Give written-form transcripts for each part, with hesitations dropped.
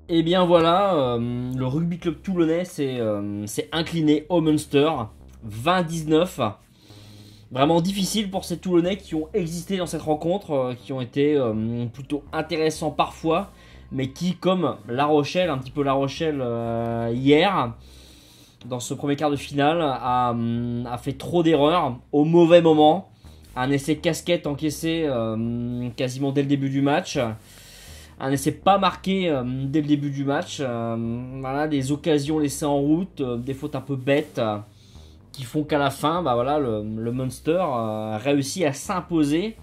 Et bien voilà, le rugby club toulonnais s'est incliné au Munster 20-19. Vraiment difficile pour ces Toulonnais qui ont existé dans cette rencontre, qui ont été plutôt intéressants parfois, mais qui, comme La Rochelle, un petit peu La Rochelle hier, dans ce premier quart de finale, a fait trop d'erreurs au mauvais moment. Un essai casquette encaissé quasiment dès le début du match. Un essai pas marqué dès le début du match. Voilà, des occasions laissées en route, des fautes un peu bêtes qui font qu'à la fin, bah voilà, le Munster réussit à s'imposer.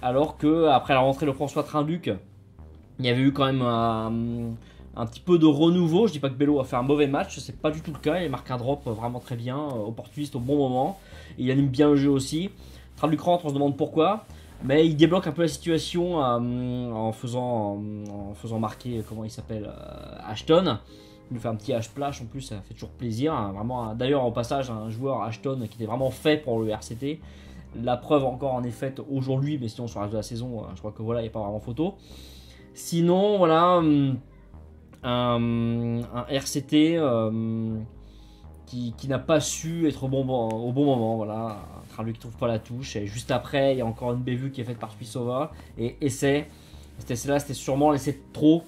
Alors que après la rentrée de François Trinduc, il y avait eu quand même un petit peu de renouveau. Je dis pas que Bello a fait un mauvais match, c'est pas du tout le cas. Il marque un drop vraiment très bien, opportuniste au bon moment. Et il anime bien le jeu aussi. Trinduc rentre, on se demande pourquoi. Mais il débloque un peu la situation en faisant marquer, comment il s'appelle, Ashton. Il nous fait un petit H-splash en plus, ça fait toujours plaisir. Vraiment, d'ailleurs, au passage, un joueur Ashton qui était vraiment fait pour le RCT. La preuve encore en est faite aujourd'hui, mais sinon sur le reste de la saison, je crois que voilà, il n'y a pas vraiment photo. Sinon, voilà, un RCT qui n'a pas su être au bon moment. Voilà. Un train lui qui trouve pas la touche. Et juste après, il y a encore une bévue qui est faite par Suissova. Et essai. Cet essai-là, c'était sûrement l'essai de trop.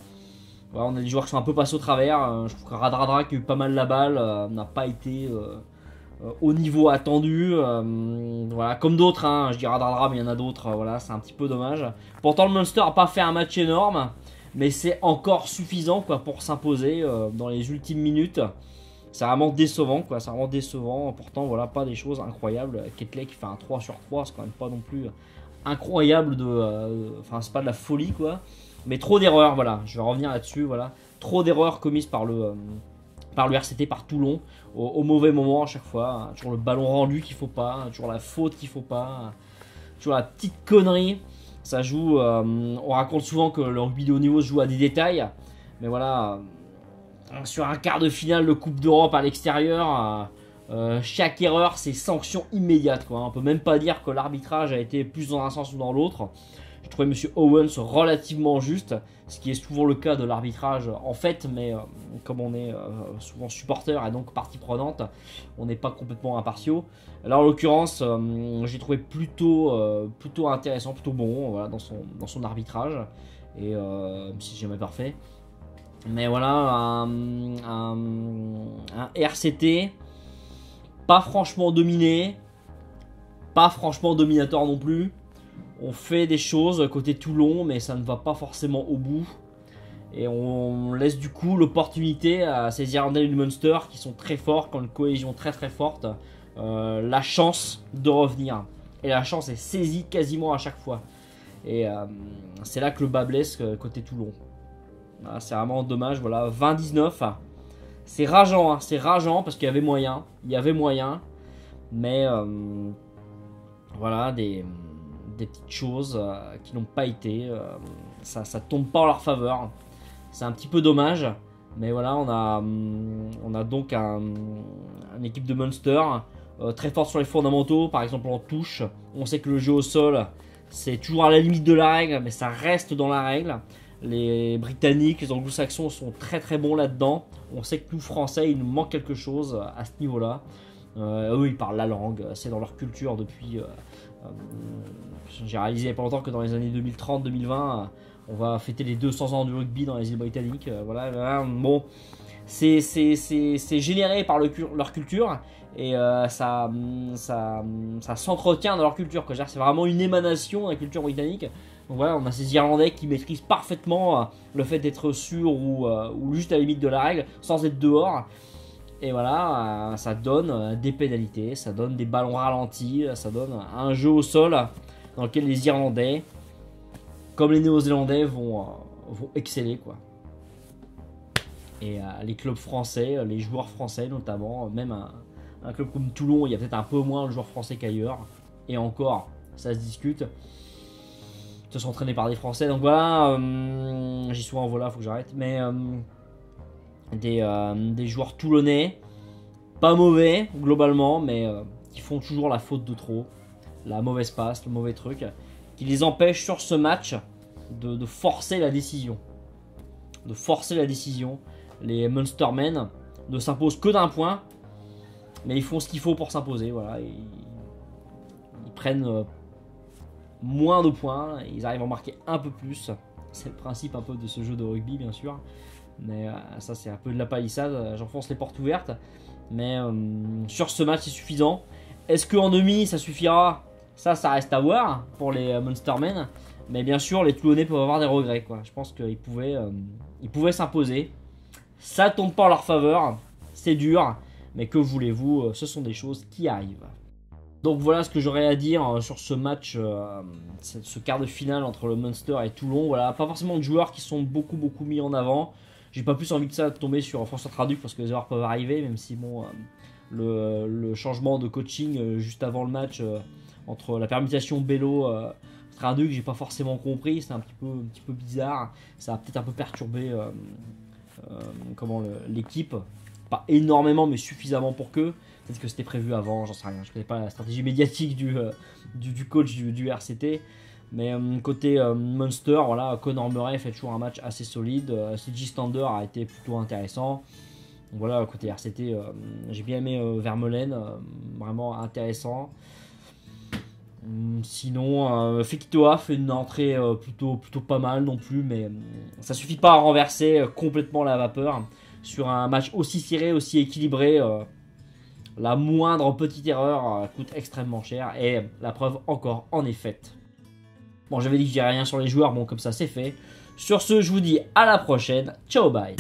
Voilà, on a des joueurs qui sont un peu passés au travers. Je trouve que Radradra, qui a eu pas mal la balle, n'a pas été au niveau attendu. Voilà, comme d'autres. Hein. Je dis Radradra, mais il y en a d'autres. Voilà, c'est un petit peu dommage. Pourtant, le Munster n'a pas fait un match énorme. Mais c'est encore suffisant quoi, pour s'imposer dans les ultimes minutes. C'est vraiment décevant, quoi. C'est vraiment décevant. Pourtant, voilà, pas des choses incroyables. Ketley qui fait un 3 sur 3, c'est quand même pas non plus incroyable enfin, c'est pas de la folie, quoi. Mais trop d'erreurs, voilà. Je vais revenir là-dessus, voilà. Trop d'erreurs commises par le RCT, par Toulon, au mauvais moment à chaque fois. Toujours le ballon rendu qu'il faut pas, toujours la faute qu'il faut pas, toujours la petite connerie. Ça joue. On raconte souvent que le rugby de haut niveau se joue à des détails. Mais voilà. Sur un quart de finale de Coupe d'Europe à l'extérieur, chaque erreur c'est sanction immédiate, quoi. On peut même pas dire que l'arbitrage a été plus dans un sens ou dans l'autre. J'ai trouvé M. Owens relativement juste, ce qui est souvent le cas de l'arbitrage en fait, mais comme on est souvent supporter et donc partie prenante, on n'est pas complètement impartiaux. Là en l'occurrence, j'ai trouvé plutôt intéressant, plutôt bon, voilà, dans son arbitrage, et même si c'est jamais parfait. Mais voilà, un RCT pas franchement dominé, pas franchement dominateur non plus. On fait des choses côté Toulon, mais ça ne va pas forcément au bout. Et on laisse du coup l'opportunité à ces Irlandais du Munster qui sont très forts, qui ont une cohésion très très forte, la chance de revenir. Et la chance est saisie quasiment à chaque fois. Et c'est là que le bas blesse côté Toulon. Voilà, c'est vraiment dommage, voilà, 20-19. C'est rageant, hein, c'est rageant parce qu'il y avait moyen. Il y avait moyen. Mais voilà, des petites choses qui n'ont pas été. Ça tombe pas en leur faveur. C'est un petit peu dommage. Mais voilà, on a donc une équipe de Munster très forte sur les fondamentaux. Par exemple en touche. On sait que le jeu au sol, c'est toujours à la limite de la règle, mais ça reste dans la règle. Les Britanniques, les Anglo-Saxons sont très très bons là-dedans. On sait que nous Français, il nous manque quelque chose à ce niveau-là. Eux, ils parlent la langue, c'est dans leur culture depuis. J'ai réalisé il n'y a pas longtemps que dans les années 2030-2020, on va fêter les 200 ans du rugby dans les îles britanniques. Voilà, bon, c'est généré par leur culture et ça s'entretient dans leur culture. C'est vraiment une émanation de la culture britannique. Donc voilà, on a ces Irlandais qui maîtrisent parfaitement le fait d'être sûr ou juste à la limite de la règle sans être dehors. Et voilà, ça donne des pénalités, ça donne des ballons ralentis, ça donne un jeu au sol dans lequel les Irlandais, comme les Néo-Zélandais, vont exceller, quoi. Et les clubs français, les joueurs français notamment, même un club comme Toulon, il y a peut-être un peu moins de joueurs français qu'ailleurs. Et encore, ça se discute. Se sont entraînés par des Français. Donc voilà, j'y suis en voilà, faut que j'arrête. Mais des joueurs toulonnais, pas mauvais globalement, mais qui font toujours la faute de trop, la mauvaise passe, le mauvais truc, qui les empêche sur ce match de forcer la décision. de forcer la décision. Les Munstermen ne s'imposent que d'un point, mais ils font ce qu'il faut pour s'imposer. Voilà, ils prennent moins de points, ils arrivent à en marquer un peu plus. C'est le principe un peu de ce jeu de rugby, bien sûr. Mais ça, c'est un peu de la palissade. J'enfonce les portes ouvertes. Mais sur ce match, c'est suffisant. Est-ce qu'en demi, ça suffira? Ça reste à voir pour les Munstermen. Mais bien sûr, les Toulonnais peuvent avoir des regrets, quoi. Je pense qu'ils pouvaient s'imposer. Ça tombe pas en leur faveur. C'est dur. Mais que voulez-vous, ce sont des choses qui arrivent. Donc voilà ce que j'aurais à dire sur ce match, ce quart de finale entre le Munster et Toulon. Voilà, pas forcément de joueurs qui sont beaucoup mis en avant. J'ai pas plus envie que ça de tomber sur François Traduc parce que les erreurs peuvent arriver, même si bon, le changement de coaching juste avant le match entre la permutation Bello Traduc, j'ai pas forcément compris, c'est un petit peu bizarre. Ça a peut-être un peu perturbé l'équipe, pas énormément mais suffisamment pour que. Peut-être que c'était prévu avant, j'en sais rien. Je connais pas la stratégie médiatique du coach du RCT. Mais côté Munster, voilà, Conor Murray fait toujours un match assez solide. CJ Stander a été plutôt intéressant. Donc voilà, côté RCT, j'ai bien aimé Vermeulen, vraiment intéressant. Sinon, Fekitoa fait une entrée plutôt pas mal non plus, mais ça suffit pas à renverser complètement la vapeur. Sur un match aussi serré, aussi équilibré, la moindre petite erreur coûte extrêmement cher, et la preuve encore en est faite. Bon, j'avais dit que je dirais rien sur les joueurs, bon, comme ça c'est fait. Sur ce, je vous dis à la prochaine. Ciao, bye.